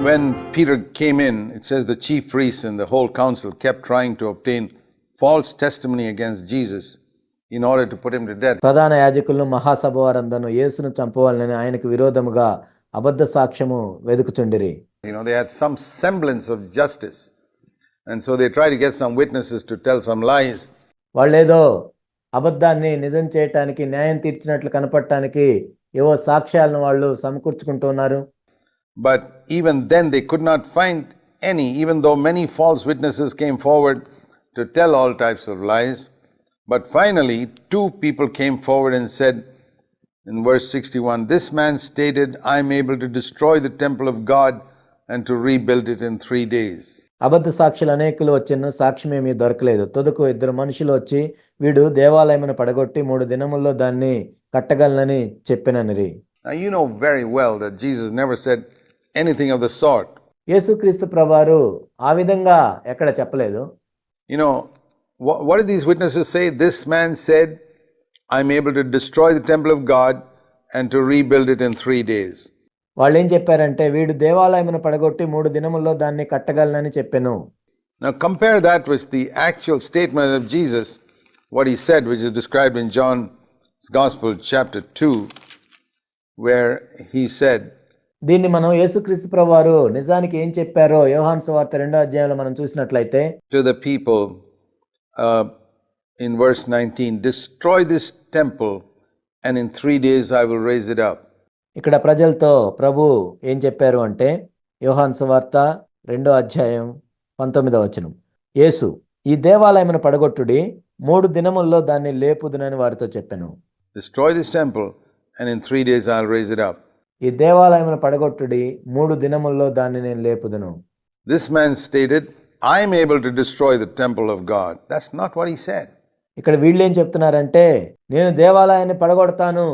When Peter came in, it says the chief priests and the whole council kept trying to obtain false testimony against Jesus in order to put him to death. ప్రధాన యాజకులను మహాసభ వారందరూ యేసును చంపవాలని ఆయనకు విరోధముగా అబద్ధ సాక్ష్యము వెదుకుచుండిరి. They had some semblance of justice, and so they tried to get some witnesses to tell some lies. వాళ్ళేదో అబద్ధాన్ని నిజం చేయటానికి, న్యాయం తీర్చినట్లు కనపడటానికి ఏవో సాక్ష్యాలను వాళ్ళు సమకూర్చుకుంటున్నారు. But even then they could not find any, even though many false witnesses came forward to tell all types of lies. But finally, two people came forward and said in verse 61, "This man stated, I am able to destroy the temple of God and to rebuild it in 3 days." అబద్ధ సాక్షులు అనేకులు వచ్చిన సాక్ష్యమేమీ దొరకలేదు. తుదకు ఇద్దరు మనుషులు వచ్చి వీడు దేవాలయమును పడగొట్టి 3 దినముల్లో దాన్ని కట్టగలనని చెప్పిననిరి. Now you know very well that Jesus never said anything of the sort. యేసుక్రీస్తు ప్రభువారు ఆ విధంగా ఎక్కడ చెప్పలేదు. What did these witnesses say? This man said, I am able to destroy the temple of God and to rebuild it in 3 days. వాళ్ళు ఏం చెప్పారంటే వీడు దేవాలయమును పడగొట్టి 3 దినముల్లో దాన్ని కట్టగలనని చెప్పెను. Now compare that with the actual statement of Jesus, what he said, which is described in John's Gospel chapter 2, where he said, దీన్ని మనం యేసుక్రీస్తు ప్రభువారు నిజానికి ఏం చెప్పారో యోహాను సువార్త 2వ అధ్యాయంలో మనం చూసినట్లయితే, to the people in verse 19, destroy this temple and in 3 days I will raise it up. ఇక్కడ ప్రజలతో ప్రభు ఏం చెప్పారు అంటే యోహాను సువార్త 2వ అధ్యాయం 19వ వచనం, యేసు ఈ దేవాలయమును పడగొట్టుడి 3 దినముల్లో దాన్ని లేపుదునని వారితో చెప్పెను. Destroy this temple and in 3 days I'll raise it up. ఈ దేవాలయమును పడగొట్టుడి 3 దినముల్లో దాన్ని నేను లేపుదును. This man stated, I am able to destroy the temple of God. That's not what he said. ఇక్కడ వీళ్ళు ఏం చెప్తున్నారంటే నేను దేవాలయాన్ని పడగొడతాను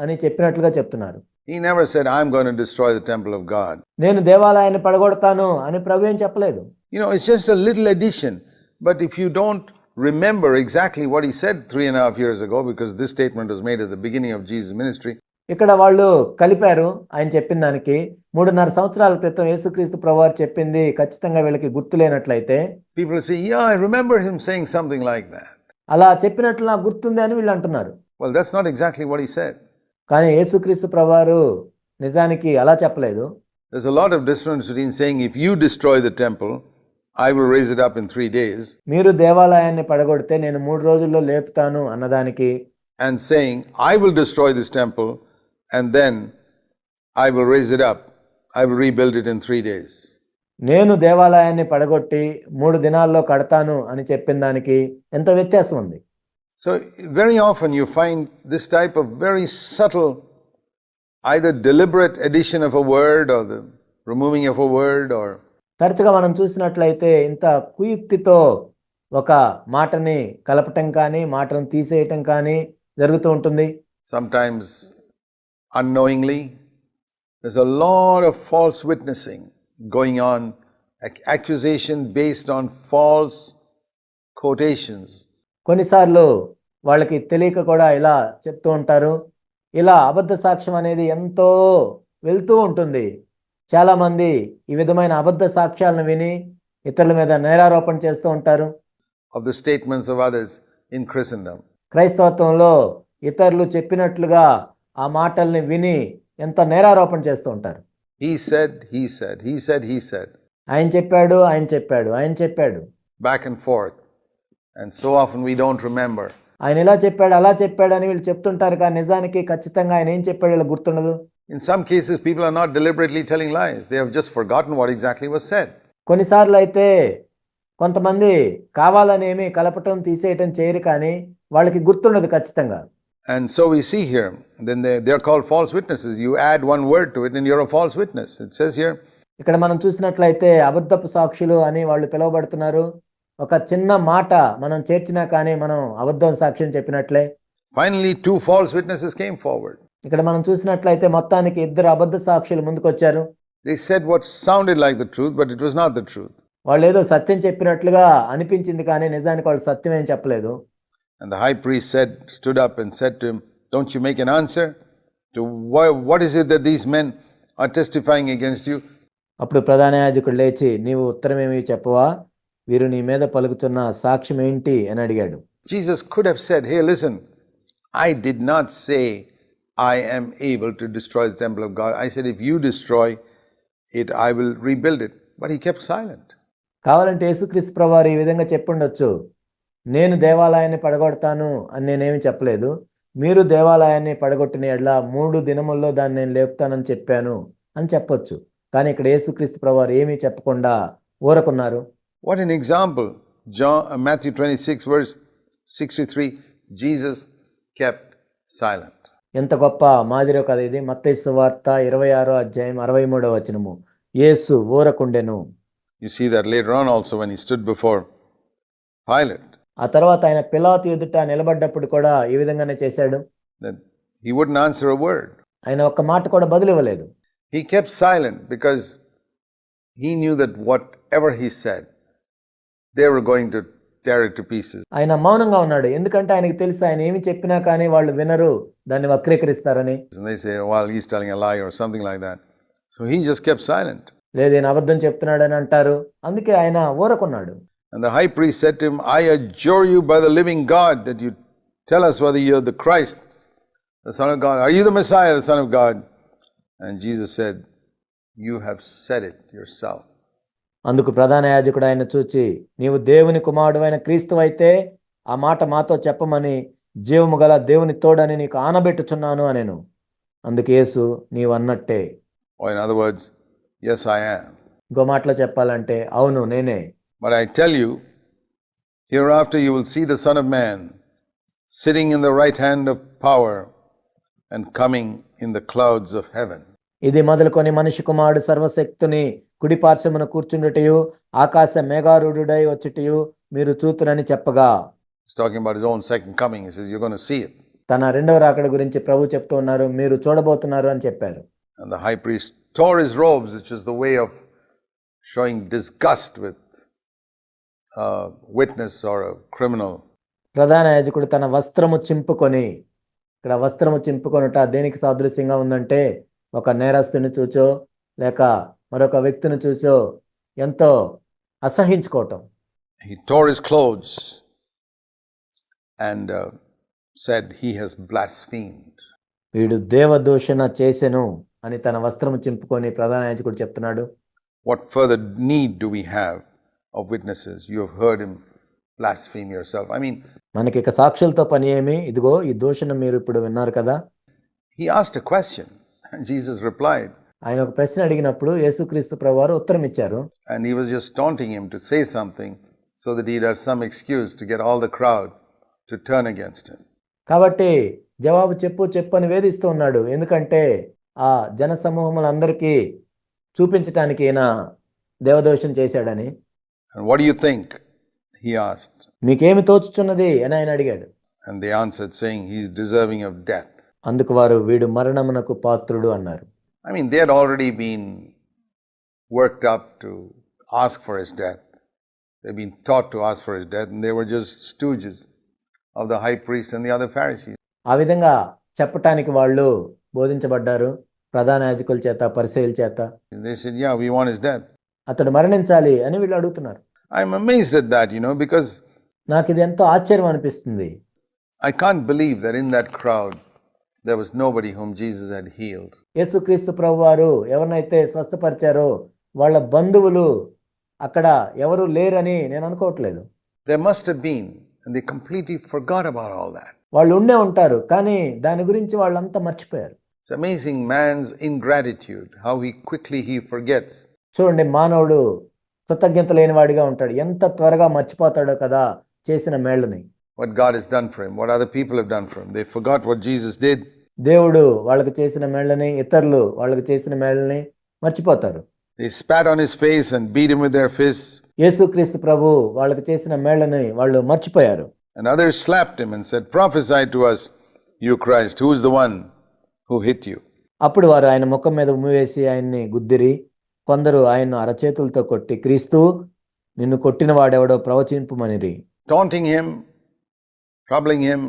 అని చెప్పినట్లుగా చెప్తున్నారు. He never said, I'm going to destroy the temple of God. నేను దేవాలయాన్ని పడగొడతాను అని ప్రభు ఏం చెప్పలేదు. It's just a little addition. But if you don't remember exactly what he said 3.5 years ago, because this statement was made at the beginning of Jesus' ministry. ఇక్కడ వాళ్ళు కలిపారు ఆయన చెప్పిన దానికి. 3.5 సంవత్సరాల క్రితం యేసుక్రీస్తు ప్రభువారు చెప్పింది ఖచ్చితంగా వీళ్ళకి గుర్తులేనట్లయితే people say, yeah, I remember him saying something like that. అలా చెప్పినట్లు నాకు గుర్తుంది అని వీళ్ళు అంటున్నారు. Well, that's not exactly what he said. కానీ యేసుక్రీస్తు ప్రభువారు నిజానికి అలా చెప్పలేదు. There's a lot of difference between saying, if you destroy the temple, I will raise it up in 3 days. మీరు దేవాలయాన్ని పడగొడితే నేను 3 రోజుల్లో లేపుతాను అన్నదానికి, and saying, I will destroy this temple and then I will raise it up. I will rebuild it in 3 days. నేను దేవాలయాన్ని పడగొట్టి 3 దినాల్లో కడతాను అని చెప్పిన దానికి ఎంత వ్యత్యాసం ఉంది. So very often you find this type of very subtle, either deliberate addition of a word or the removing of a word, or తరచుగా మనం చూసినట్లయితే ఇంత కుయుక్తితో ఒక మాటని కలపటం కానీ మాటను తీసేయటం కానీ జరుగుతూ ఉంటుంది. Sometimes unknowingly there's a lot of false witnessing going on, accusation based on false quotations. కొన్నిసార్లు వాళ్ళకి తెలియక కూడా ఇలా చెప్తూ ఉంటారు. ఇలా అబద్ధ సాక్ష్యం అనేది ఎంతో వెళ్తూ ఉంటుంది. చాలామంది ఈ విధమైన అబద్ధ సాక్ష్యాలను విని ఇతరుల మీద నేరారోపణ చేస్తూ ఉంటారు. Of the statements of others in Christendom. క్రైస్తవత్వంలో ఇతరులు చెప్పినట్లుగా ఆ మాటల్ని విని ఎంత నేరారోపణ చేస్తూ ఉంటారు. He said, he said, he said, he said. ఆయన చెప్పాడు, ఆయన చెప్పాడు, ఆయన చెప్పాడు. Back and forth. And so often we don't remember. ఆయన ఇలా చెప్పాడు, అలా చెప్పాడు అని వీళ్ళు చెప్తుంటారు కానీ నిజానికి ఖచ్చితంగా ఆయన ఏం చెప్పాడు వీళ్ళకి గుర్తుండదు. In some cases people are not deliberately telling lies. They have just forgotten what exactly was said. కొన్నిసార్లు అయితే కొంతమంది కావాలనేమి కలపటం తీసేయటం చేయరు కానీ వాళ్ళకి గుర్తుండదు ఖచ్చితంగా. And so we see here, then they're called false witnesses. You add one word to it and you're a false witness. It says here. ఇక్కడ మనం చూసినట్లయితే అబద్ధపు సాక్షులు అని వాళ్ళు పిలువబడుతున్నారు. ఒక చిన్న మాట మనం చేర్చినా కానీ మనం అబద్ధం సాక్ష్యం చెప్పినట్లే. Finally 2 false witnesses came forward. ఇక్కడ మనం చూసినట్లయితే మొత్తానికి 2 అబద్ధ సాక్షులు ముందుకొచ్చారు. They said what sounded like the truth, but it was not the truth. వాళ్ళు ఏదో సత్యం చెప్పినట్లుగా అనిపించింది కానీ నిజానికి వాళ్ళు సత్యం ఏం చెప్పలేదు. And the high priest stood up and said to him, don't you make an answer to what is it that these men are testifying against you? అప్పుడు ప్రధాన యాజకుడు లేచి, నీవు ఉత్తరమేమి చెప్పవా? వీరు నీ మీద పలుకుతున్న సాక్ష్యం ఏంటి అని అడిగాడు. Jesus could have said, hey, listen, I did not say I am able to destroy the temple of God. I said, if you destroy it, I will rebuild it. But he kept silent. కావాలంటే యేసుక్రీస్తు ప్రభువారు ఈ విధంగా చెప్పుండొచ్చు, నేను దేవాలయాన్ని పడగొడతాను అని నేనేమి చెప్పలేదు. మీరు దేవాలయాన్ని పడగొట్టిన యెడల 3 దినముల్లో దాన్ని నేను లేపుతానని చెప్పాను అని చెప్పొచ్చు. కానీ ఇక్కడ యేసుక్రీస్తు ప్రభువారు ఏమీ చెప్పకుండా ఊరకున్నారు. What an example. Matthew 26 verse 63, Jesus kept silent. ఎంత గొప్ప మాదిరో కదా ఇది. మత్తయి సువార్త 26వ అధ్యాయం 63వ వచనము. యేసు ఊరకుండెను. You see that later on also when he stood before Pilate, ఆ తర్వాత ఆయన పిలాతు ఎదుట నిలబడ్డప్పుడు కూడా ఈ విధంగానే చేశాడు. that he wouldn't answer a word. ఆయన ఒక్క మాట కూడా బదులివ్వలేదు. He kept silent because he knew that whatever he said, they were going to tear it to pieces. ఆయన మౌనంగా ఉన్నాడు. ఎందుకంటే ఆయనకు తెలుసు ఆయన ఏమి చెప్పినా కానీ వాళ్ళు వినరు, దాన్ని వక్రీకరిస్తారని. And they say, well, he's telling a lie or something like that. So he just kept silent. లేదు ఈయన అబద్ధం చెప్తున్నాడని అంటారు. అందుకే ఆయన ఊరకున్నాడు. And the high priest said to him, I adjure you by the living God that you tell us whether you're the Christ, the Son of God. Are you the Messiah, the Son of God? And Jesus said, you have said it yourself. అందుకు ప్రధాన యాజకుడు ఆయన చూచి, నీవు దేవుని కుమారుడైన క్రీస్తు అయితే ఆ మాట మాతో చెప్పమని జీవము గల దేవుని తోడని నీకు ఆనబెట్టుచున్నాను అనెను. అందుకు యేసు, నీవు అన్నట్టే. Or in other words, yes, I am. ఇంకో మాటలో చెప్పాలంటే, అవును నేనే. But I tell you, hereafter you will see the Son of Man sitting in the right hand of power and coming in the clouds of heaven. ఇది మొదలుకొని మనిషి కుమారుడు సర్వశక్తుని కుడి పార్శ్వమున కూర్చుండుటయు ఆకాశ మేఘారూఢుడై వచ్చుటయు మీరు చూతురని చెప్పగా, He's talking about his own second coming. He says, you're going to see it. తన రెండవ రాకడ గురించి ప్రభు చెప్తూ ఉన్నారు, మీరు చూడబోతున్నారు అని చెప్పారు. And the high priest tore his robes, which is the way of showing disgust with a witness or a criminal. ప్రధాన యాజకుడు తన వస్త్రము చింపుకొని, ఇక్కడ వస్త్రము చింపుకొనుట దేనికి సాదృశ్యంగా ఉందంటే, ఒక నేరస్తుని చూచో లేక మరొక వ్యక్తిని చూసో ఎంతో అసహించుకోవటం. He tore his clothes and said, he has blasphemed. వీడు దేవదూషణ చేసెను అని తన వస్త్రము చింపుకొని ప్రధాన యాజకుడు చెప్తున్నాడు. What further need do we have of witnesses? You have heard him blaspheme yourself. I mean, మనకి ఇక సాక్షులతో పని ఏమి? ఇదిగో ఈ దూషణ మీరు ఇప్పుడు విన్నారు కదా. he asked a question and Jesus replied. ఆయన ఒక ప్రశ్న అడిగినప్పుడు యేసుక్రీస్తు ప్రభువారు ఉత్తరం ఇచ్చారు. And he was just taunting him to say something so that he'd have some excuse to get all the crowd to turn against him. కాబట్టి జవాబు చెప్పు చెప్పు అని వేధిస్తూ ఉన్నాడు. ఎందుకంటే ఆ జన సమూహములందరికీ చూపించటానికి ఈయన దేవదోషం చేశాడని. And what do you think? He asked. మీకేమి తోచుచున్నది అని ఆయన అడిగాడు. And they answered, saying, he is deserving of death. అందుకు వారు, వీడు మరణమునకు పాత్రుడు అన్నారు. I mean, they had already been worked up to ask for his death. They've been taught to ask for his death, and they were just stooges of the high priest and the other Pharisees. ఆ విధంగా చెప్పటానికి వాళ్ళు బోధించబడ్డారు ప్రధాన యాజకుల చేత, పరిసయ్యుల చేత. And they said, yeah, we want his death. అతడు మరణించాలి అని వీళ్ళు అడుగుతున్నారు. I'm amazed at that, because నాకు ఇది ఎంతో ఆశ్చర్యం అనిపిస్తుంది. I can't believe that in that crowd there was nobody whom Jesus had healed. యేసుక్రీస్తు ప్రభువారు ఎవరినైతే స్వస్థపరిచారో వాళ్ళ బంధువులు అక్కడ ఎవరు లేరని నేను అనుకోవట్లేదు. There must have been, and they completely forgot about all that. వాళ్ళు ఉండే ఉంటారు, కానీ దాని గురించి వాళ్ళంతా మర్చిపోయారు. It's amazing man's ingratitude, how quickly he forgets. చూడండి, మానవుడు కృతజ్ఞత లేనివాడిగా ఉంటాడు. ఎంత త్వరగా మర్చిపోతాడో కదా చేసిన మేళ్ళని. What God has done for him, what other people have done for him. They forgot what Jesus did. దేవుడు వాళ్ళకి చేసిన మేళ్ళని, ఇతరులు వాళ్ళకి చేసిన మేళ్ళని మర్చిపోతారు. They spat on his face and beat him with their fists. యేసుక్రీస్తు ప్రభు వాళ్ళకి చేసిన మేళ్ళని వాళ్ళు మర్చిపోయారు. And others slapped him and said, prophesy to us, you Christ, who is the one who hit you? అప్పుడు వారు ఆయన ముఖం మీద ఉమ్మివేసి ఆయన్ని గుద్దిరి, కొందరు ఆయన్ను అరచేతులతో కొట్టి, క్రీస్తు నిన్ను కొట్టిన వాడెవడో ప్రవచింపుమనిరి. Taunting him, troubling him,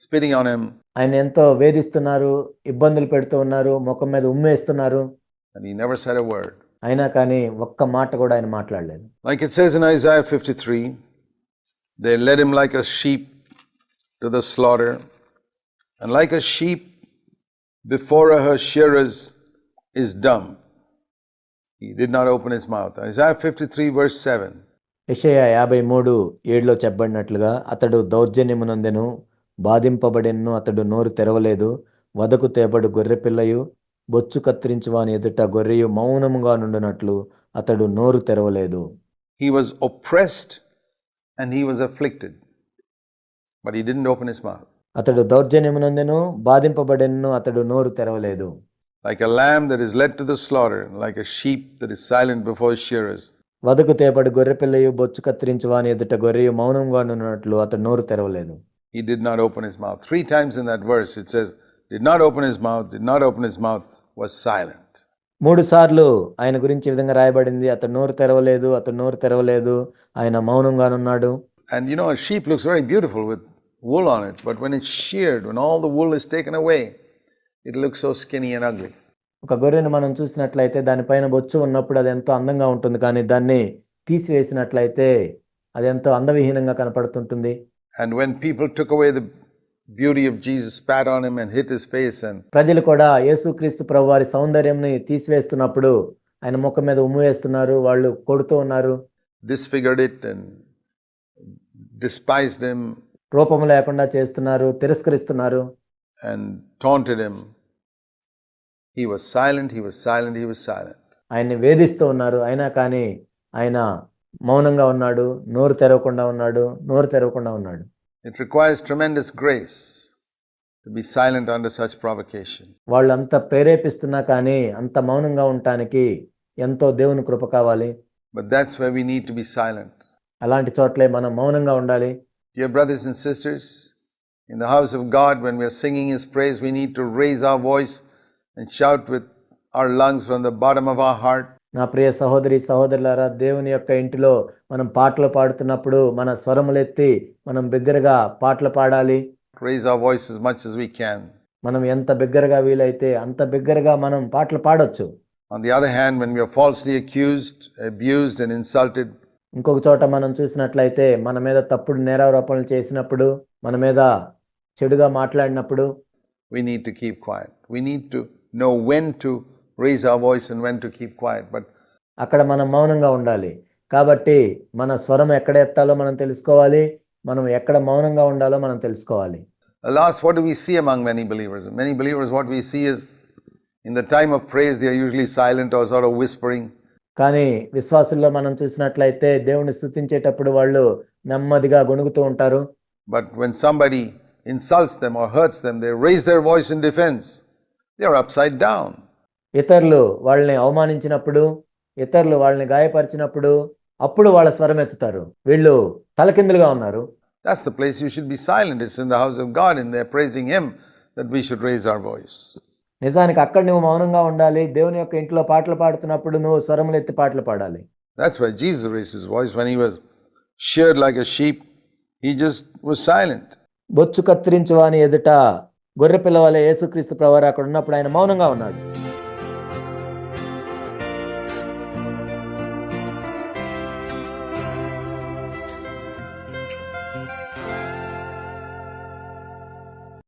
spitting on him. ఆయన ఎంతో వేధిస్తున్నారు, ఇబ్బందులు పెడుతూ ఉన్నారు, ముఖం మీద ఉమ్మేస్తున్నారు. And he never said a word. అయినా కానీ ఒక్క మాట కూడా ఆయన మాట్లాడలేదు. Like it says in Isaiah 53, they led him like a sheep to the slaughter, and like a sheep before her shearers is dumb. He did not open his mouth. Isaiah 53 verse 7. యెషయా 53:7 చెప్పబడినట్లుగా అతడు దౌర్జన్యమునందెను, బాధింపబడెను, అతడు నోరు తెరవలేదు. వదకు తేబడు గొర్రెపిల్లయు, బొచ్చు కత్తిరించు వాని ఎదుట గొర్రెయు మౌనముగా నుండునట్లు అతడు నోరు తెరవలేదు. He was oppressed and he was afflicted, but he didn't open his mouth. అతడు దౌర్జన్యమునందెను, బాధింపబడెను, అతడు నోరు తెరవలేదు. Like a lamb that is led to the slaughter, like a sheep that is silent before his shearers. వదకు తేబడు గొర్రెపిల్లయు, బొచ్చు కత్తిరించు వాని ఎదుట గొర్రెయు మౌనంగా నుండునట్లు అతడు నోరు తెరవలేదు. He did not open his mouth. 3 times in that verse it says, did not open his mouth, did not open his mouth, was silent. 3 సార్లు ఆయన గురించి ఈ విధంగా రాయబడింది. అతడు నోరు తెరవలేదు, అతడు నోరు తెరవలేదు, ఆయన మౌనంగానున్నాడు. And you know, a sheep looks very beautiful with wool on it, but when it's sheared, when all the wool is taken away, it looks so skinny and ugly. ఒక గొర్రెను మనం చూసినట్లయితే దానిపైన బొచ్చు ఉన్నప్పుడు అది ఎంతో అందంగా ఉంటుంది, కానీ దాన్ని తీసివేసినట్లయితే అది ఎంతో అందవిహీనంగా కనపడుతుంటుంది. And when people took away the beauty of Jesus, spat on him and hit his face, and ప్రజలు కూడా యేసుక్రీస్తు ప్రభువారి సౌందర్యంని తీసివేస్తున్నప్పుడు ఆయన ముఖం మీద ఉమ్ము వేస్తున్నారు, వాళ్ళు కొడుతూ ఉన్నారు, disfigured it and despised him రూపము లేకుండా చేస్తున్నారు, తిరస్కరిస్తున్నారు. and taunted him. He was silent, he was silent, he was silent. ఆయన్ని వేధిస్తూ ఉన్నారు, అయినా కానీ ఆయన మౌనంగా ఉన్నాడు, నోరు తెరవకుండా ఉన్నాడు, నోరు తెరవకుండా ఉన్నాడు. It requires tremendous grace to be silent under such provocation. వాళ్ళు అంత ప్రేరేపిస్తున్నా కానీ అంత మౌనంగా ఉండటానికి ఎంతో దేవుని కృప కావాలి. But that's where we need to be silent. అలాంటి చోట్లే మనం మౌనంగా ఉండాలి. Dear brothers and sisters, in the house of God, when we are singing His praise, we need to raise our voice and shout with our lungs from the bottom of our heart. నా ప్రియ సహోదరి సహోదరులారా, దేవుని యొక్క ఇంటిలో మనం పాటలు పాడుతున్నప్పుడు మన స్వరములెత్తి మనం బిగ్గరగా పాటలు పాడాలి. Raise our voice as much as we can. మనం ఎంత బిగ్గరగా వీలైతే అంత బిగ్గరగా మనం పాటలు పాడొచ్చు. On the other hand, when we are falsely accused, abused and insulted, ఇంకొక చోట మనం చూసినట్లయితే మన మీద తప్పుడు నేరారోపణలు చేసినప్పుడు, మన మీద చెడుగా మాట్లాడినప్పుడు we need to keep quiet. We need to know when to raise our voice and when to keep quiet. But అక్కడ మనం మౌనంగా ఉండాలి. కాబట్టి మన స్వరం ఎక్కడ ఎత్తాలో మనం తెలుసుకోవాలి, మనం ఎక్కడ మౌనంగా ఉండాలో మనం తెలుసుకోవాలి. alas, what do we see among many believers? Many believers, what we see is, in the time of praise, they are usually silent or sort of whispering. కానీ విశ్వాసుల్లో మనం చూసినట్లయితే దేవుని స్తుతించేటప్పుడు వాళ్ళు నెమ్మదిగా గొణుగుతూ ఉంటారు. But when somebody insults them or hurts them, they raise their voice in defense. They are upside down. ఇతరులు వాళ్ళని అవమానించినప్పుడు, ఇతరులు వాళ్ళని గాయపరిచినప్పుడు అప్పుడు వాళ్ళ స్వరం ఎత్తుతారు. వీళ్ళు తలకిందులుగా ఉన్నారు. That's the place you should be silent. It's in the house of God, and they're praising Him, that we should raise our voice. నిజానికి అక్కడ నువ్వు మౌనంగా ఉండాలి. దేవుని యొక్క ఇంట్లో పాటలు పాడుతున్నప్పుడు నువ్వు స్వరములు ఎత్తి పాటలు పాడాలి. That's why Jesus raised His voice. When He was sheared like a sheep, He just was silent. బొచ్చు కత్తిరించు వాని ఎదుట గొర్రె పిల్లవలే యేసుక్రీస్తు ప్రభువారు అక్కడ ఉన్నప్పుడు ఆయన మౌనంగా ఉన్నాడు.